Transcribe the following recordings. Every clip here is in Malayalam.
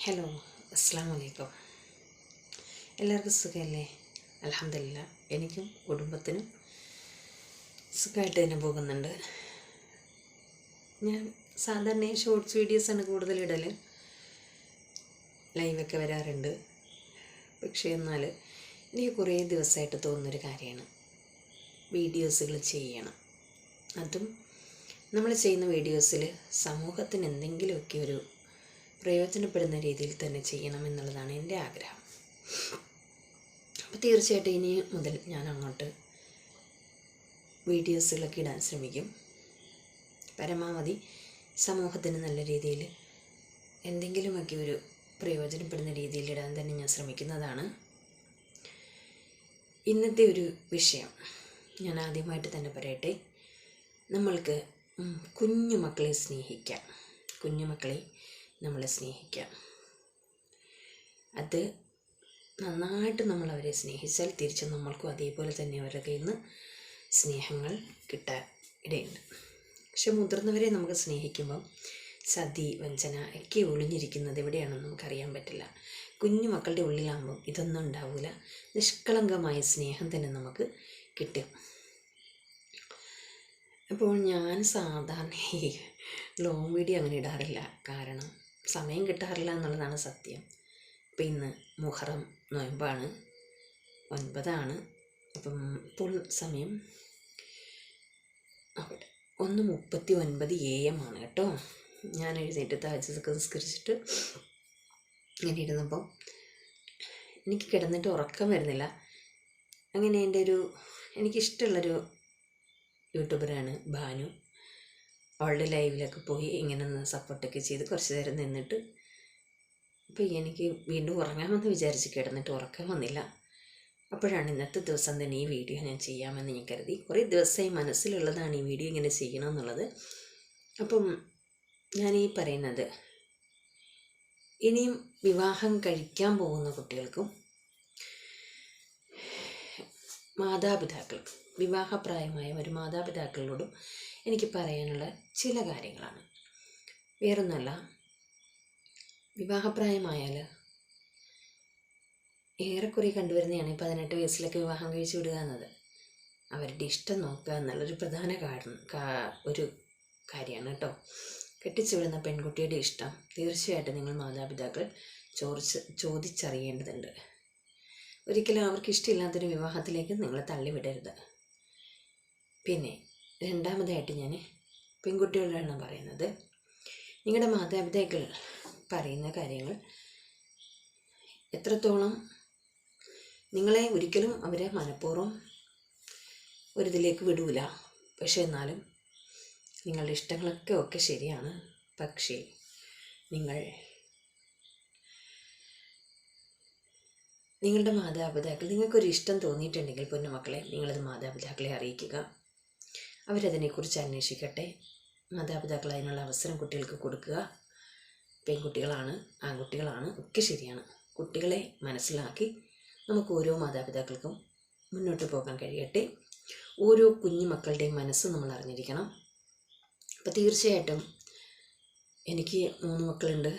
ഹലോ, അസ്സാം വലൈക്കും. എല്ലാവർക്കും സുഖമല്ലേ? അൽഹംദുലില്ലാ, എനിക്കും കുടുംബത്തിനും സുഖമായിട്ട് തന്നെ പോകുന്നുണ്ട്. ഞാൻ സാധാരണ ഷോർട്സ് വീഡിയോസാണ് കൂടുതൽ ഇടൽ, ലൈവൊക്കെ വരാറുണ്ട്. പക്ഷേ എന്നാൽ എനിക്ക് കുറേ ദിവസമായിട്ട് തോന്നുന്നൊരു കാര്യമാണ് വീഡിയോസുകൾ ചെയ്യണം. അതും നമ്മൾ ചെയ്യുന്ന വീഡിയോസിൽ സമൂഹത്തിന് എന്തെങ്കിലുമൊക്കെ ഒരു പ്രയോജനപ്പെടുന്ന രീതിയിൽ തന്നെ ചെയ്യണം എന്നുള്ളതാണ് എൻ്റെ ആഗ്രഹം. അപ്പോൾ തീർച്ചയായിട്ടും ഇനി മുതൽ ഞാൻ അങ്ങോട്ട് വീഡിയോസുകളൊക്കെ ഇടാൻ ശ്രമിക്കും. പരമാവധി സമൂഹത്തിന് നല്ല രീതിയിൽ എന്തെങ്കിലുമൊക്കെ ഒരു പ്രയോജനപ്പെടുന്ന രീതിയിൽ ഇടാൻ തന്നെ ഞാൻ ശ്രമിക്കുന്നതാണ്. ഇന്നത്തെ ഒരു വിഷയം ഞാൻ ആദ്യമായിട്ട് തന്നെ പറയട്ടെ. നമ്മൾക്ക് കുഞ്ഞുമക്കളെ സ്നേഹിക്കാം, കുഞ്ഞുമക്കളെ നമ്മളെ സ്നേഹിക്കാം. അത് നന്നായിട്ട് നമ്മൾ അവരെ സ്നേഹിച്ചാൽ തിരിച്ച് നമ്മൾക്കും അതേപോലെ തന്നെ അവരുടെ കയ്യിൽ നിന്ന് സ്നേഹങ്ങൾ കിട്ടാൻ ഇടയുണ്ട്. പക്ഷെ മുതിർന്നവരെ നമുക്ക് സ്നേഹിക്കുമ്പം ചതി, വഞ്ചന ഒക്കെ ഒളിഞ്ഞിരിക്കുന്നത് എവിടെയാണെന്ന് നമുക്കറിയാൻ പറ്റില്ല. കുഞ്ഞു മക്കളുടെ ഉള്ളിലാകുമ്പം ഇതൊന്നും ഉണ്ടാവില്ല. നിഷ്കളങ്കമായ സ്നേഹം തന്നെ നമുക്ക് കിട്ടും. അപ്പോൾ ഞാൻ സാധാരണ ഈ ലോങ് വീഡിയോ അങ്ങനെ ഇടാറില്ല, കാരണം സമയം കിട്ടാറില്ല എന്നുള്ളതാണ് സത്യം. ഇപ്പം ഇന്ന് മുഹറം നോയമ്പാണ്, 9 അപ്പം ഇപ്പോൾ സമയം അവിടെ 1:39 AM കേട്ടോ. ഞാൻ എഴുന്നേറ്റ് തഹജ്ജുദൊക്കെ നിസ്കരിച്ചിട്ട് ഇങ്ങനെ ഇരുന്നപ്പം എനിക്ക് കിടന്നിട്ട് ഉറക്കം വരുന്നില്ല. അങ്ങനെ എനിക്കിഷ്ടമുള്ളൊരു യൂട്യൂബറാണ് ഭാനു. അവളുടെ ലൈവിലൊക്കെ പോയി ഇങ്ങനെ സപ്പോർട്ടൊക്കെ ചെയ്ത് കുറച്ച് നേരം നിന്നിട്ട് അപ്പോൾ എനിക്ക് വീണ്ടും ഉറങ്ങാമെന്ന് വിചാരിച്ച് കിടന്നിട്ട് ഉറക്കം വന്നില്ല. അപ്പോഴാണ് ഇന്നത്തെ ദിവസം തന്നെ ഈ വീഡിയോ ഞാൻ ചെയ്യാമെന്ന് ഞാൻ കരുതി. കുറേ ദിവസമായി മനസ്സിലുള്ളതാണ് ഈ വീഡിയോ ഇങ്ങനെ ചെയ്യണമെന്നുള്ളത്. അപ്പം ഞാൻ ഈ പറയുന്നത്, ഇനിയും വിവാഹം കഴിക്കാൻ പോകുന്ന കുട്ടികൾക്കും മാതാപിതാക്കൾക്കും, വിവാഹപ്രായമായ ഒരു മാതാപിതാക്കളോടും എനിക്ക് പറയാനുള്ള ചില കാര്യങ്ങളാണ്. വേറൊന്നുമല്ല, വിവാഹപ്രായമായാൽ ഏറെക്കുറെ കണ്ടുവരുന്നതാണ് 18 വയസ്സിലൊക്കെ വിവാഹം കഴിച്ചു വിടുക എന്നത്. അവരുടെ ഇഷ്ടം നോക്കുക എന്നുള്ളൊരു പ്രധാന ഒരു കാര്യമാണ് കേട്ടോ. കെട്ടിച്ചു വിടുന്ന പെൺകുട്ടിയുടെ ഇഷ്ടം തീർച്ചയായിട്ടും നിങ്ങൾ മാതാപിതാക്കൾ ചോദിച്ചറിയേണ്ടതുണ്ട്. ഒരിക്കലും അവർക്ക് ഇഷ്ടമില്ലാത്തൊരു വിവാഹത്തിലേക്ക് നിങ്ങൾ തള്ളിവിടരുത്. പിന്നെ രണ്ടാമതായിട്ട് ഞാൻ പെൺകുട്ടികളാണ് പറയുന്നത്, നിങ്ങളുടെ മാതാപിതാക്കൾ പറയുന്ന കാര്യങ്ങൾ എത്രത്തോളം നിങ്ങളെ ഒരിക്കലും അവരെ മനഃപൂർവ്വം ഒരിതിലേക്ക് വിടൂല. പക്ഷെ എന്നാലും നിങ്ങളുടെ ഇഷ്ടങ്ങളൊക്കെ ശരിയാണ്. പക്ഷേ നിങ്ങളുടെ മാതാപിതാക്കൾ, നിങ്ങൾക്കൊരു ഇഷ്ടം തോന്നിയിട്ടുണ്ടെങ്കിൽ പൊന്നുമക്കളെ, നിങ്ങളത് മാതാപിതാക്കളെ അറിയിക്കുക. അവരതിനെക്കുറിച്ച് അന്വേഷിക്കട്ടെ. മാതാപിതാക്കൾ അതിനുള്ള അവസരം കുട്ടികൾക്ക് കൊടുക്കുക. പെൺകുട്ടികളാണ് ആൺകുട്ടികളാണ് ഒക്കെ ശരിയാണ്. കുട്ടികളെ മനസ്സിലാക്കി നമുക്ക് ഓരോ മാതാപിതാക്കൾക്കും മുന്നോട്ട് പോകാൻ കഴിയട്ടെ. ഓരോ കുഞ്ഞു മക്കളുടെയും മനസ്സ് നമ്മൾ അറിഞ്ഞിരിക്കണം. അപ്പോൾ തീർച്ചയായിട്ടും എനിക്ക് 3 മക്കളുണ്ട്.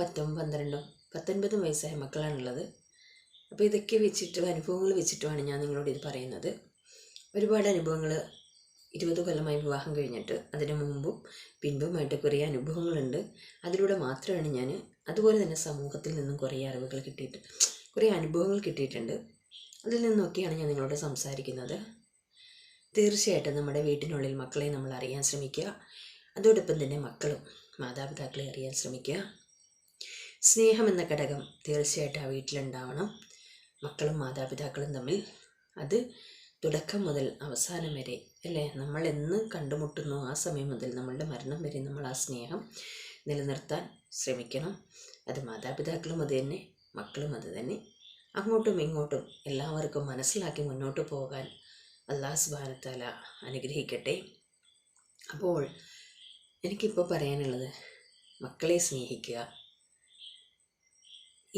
10, 12, 19 വയസ്സായ മക്കളാണുള്ളത്. അപ്പോൾ ഇതൊക്കെ അനുഭവങ്ങൾ വെച്ചിട്ടുമാണ് ഞാൻ നിങ്ങളോട് ഇത് പറയുന്നത്. ഒരുപാട് അനുഭവങ്ങൾ, 20 കൊല്ലമായി വിവാഹം കഴിഞ്ഞിട്ട് അതിന് മുമ്പും പിൻപുമായിട്ട് കുറേ അനുഭവങ്ങളുണ്ട്. അതിലൂടെ മാത്രമാണ് ഞാൻ, അതുപോലെ തന്നെ സമൂഹത്തിൽ നിന്നും കുറേ അറിവുകൾ കിട്ടിയിട്ടുണ്ട്, കുറേ അനുഭവങ്ങൾ കിട്ടിയിട്ടുണ്ട്. അതിൽ നിന്നൊക്കെയാണ് ഞാൻ നിങ്ങളോട് സംസാരിക്കുന്നത്. തീർച്ചയായിട്ടും നമ്മുടെ വീട്ടിനുള്ളിൽ മക്കളെ നമ്മൾ അറിയാൻ ശ്രമിക്കുക. അതോടൊപ്പം തന്നെ മക്കളും മാതാപിതാക്കളെ അറിയാൻ ശ്രമിക്കുക. സ്നേഹം എന്ന ഘടകം തീർച്ചയായിട്ടും ആ വീട്ടിലുണ്ടാവണം, മക്കളും മാതാപിതാക്കളും തമ്മിൽ. അത് തുടക്കം മുതൽ അവസാനം വരെ, അല്ലേ, നമ്മൾ എന്ന് കണ്ടുമുട്ടുന്നു ആ സമയം മുതൽ നമ്മളുടെ മരണം വരെ നമ്മൾ ആ സ്നേഹം നിലനിർത്താൻ ശ്രമിക്കണം. അത് മാതാപിതാക്കളും അത് തന്നെ, മക്കളും അത് തന്നെ. അങ്ങോട്ടും ഇങ്ങോട്ടും എല്ലാവർക്കും മനസ്സിലാക്കി മുന്നോട്ട് പോകാൻ അല്ലാഹു സുബ്ഹാനഹു വ തആല അനുഗ്രഹിക്കട്ടെ. അപ്പോൾ എനിക്കിപ്പോൾ പറയാനുള്ളത്, മക്കളെ സ്നേഹിക്കുക.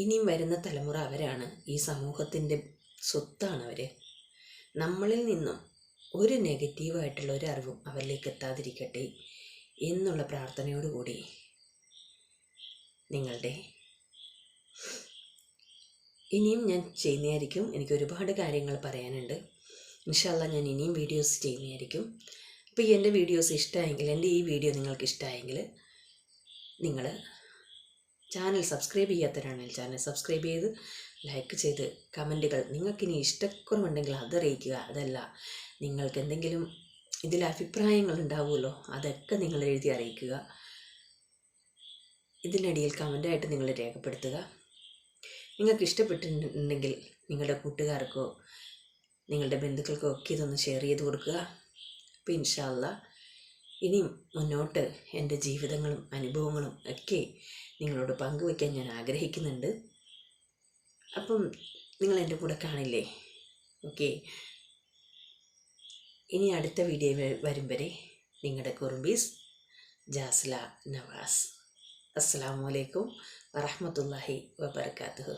ഇനിയും വരുന്ന തലമുറ അവരാണ്, ഈ സമൂഹത്തിൻ്റെ സ്വത്താണ് അവർ. നമ്മളിൽ നിന്നും ഒരു നെഗറ്റീവായിട്ടുള്ള ഒരു അറിവും അവരിലേക്ക് എത്താതിരിക്കട്ടെ എന്നുള്ള പ്രാർത്ഥനയോടുകൂടി നിങ്ങളുടെ. ഇനിയും ഞാൻ ചെയ്യുന്നതായിരിക്കും. എനിക്ക് ഒരുപാട് കാര്യങ്ങൾ പറയാനുണ്ട്. ഇൻഷാ അല്ലാഹ് ഞാൻ ഇനിയും വീഡിയോസ് ചെയ്യുന്നതായിരിക്കും. അപ്പോൾ എൻ്റെ വീഡിയോസ് ഇഷ്ടമായെങ്കിൽ, എൻ്റെ ഈ വീഡിയോ നിങ്ങൾക്ക് ഇഷ്ടമായെങ്കിൽ നിങ്ങൾ ചാനൽ സബ്സ്ക്രൈബ് ചെയ്യാത്തവരാണെങ്കിൽ ചാനൽ സബ്സ്ക്രൈബ് ചെയ്ത് ലൈക്ക് ചെയ്ത് കമൻറ്റുകൾ നിങ്ങൾക്കിനി ഇഷ്ടക്കുറവുണ്ടെങ്കിൽ അതറിയിക്കുക. അതല്ല, നിങ്ങൾക്ക് എന്തെങ്കിലും ഇതിൽ അഭിപ്രായങ്ങൾ ഉണ്ടാവുമല്ലോ, അതൊക്കെ നിങ്ങൾ എഴുതി അറിയിക്കുക. ഇതിനടിയിൽ കമൻ്റായിട്ട് നിങ്ങൾ രേഖപ്പെടുത്തുക. നിങ്ങൾക്ക് ഇഷ്ടപ്പെട്ടിട്ടുണ്ടെങ്കിൽ നിങ്ങളുടെ കൂട്ടുകാർക്കോ നിങ്ങളുടെ ബന്ധുക്കൾക്കോ ഒക്കെ ഇതൊന്ന് ഷെയർ ചെയ്ത് കൊടുക്കുക. അപ്പോൾ ഇൻഷാ അല്ലാഹ് ഇനിയും മുന്നോട്ട് എൻ്റെ ജീവിതങ്ങളും അനുഭവങ്ങളും ഒക്കെ നിങ്ങളോട് പങ്കുവയ്ക്കാൻ ഞാൻ ആഗ്രഹിക്കുന്നുണ്ട്. അപ്പം നിങ്ങൾ എൻ്റെ കൂടെ കാണില്ലേ? ഓക്കെ. ഇനി അടുത്ത വീഡിയോ വരും വരെ നിങ്ങളുടെ കുറുമ്പീസ് ജാസ്ല നവാസ്. അസ്സലാമു അലൈക്കും വറഹ്മത്തുള്ളാഹി വബറകാതുഹു.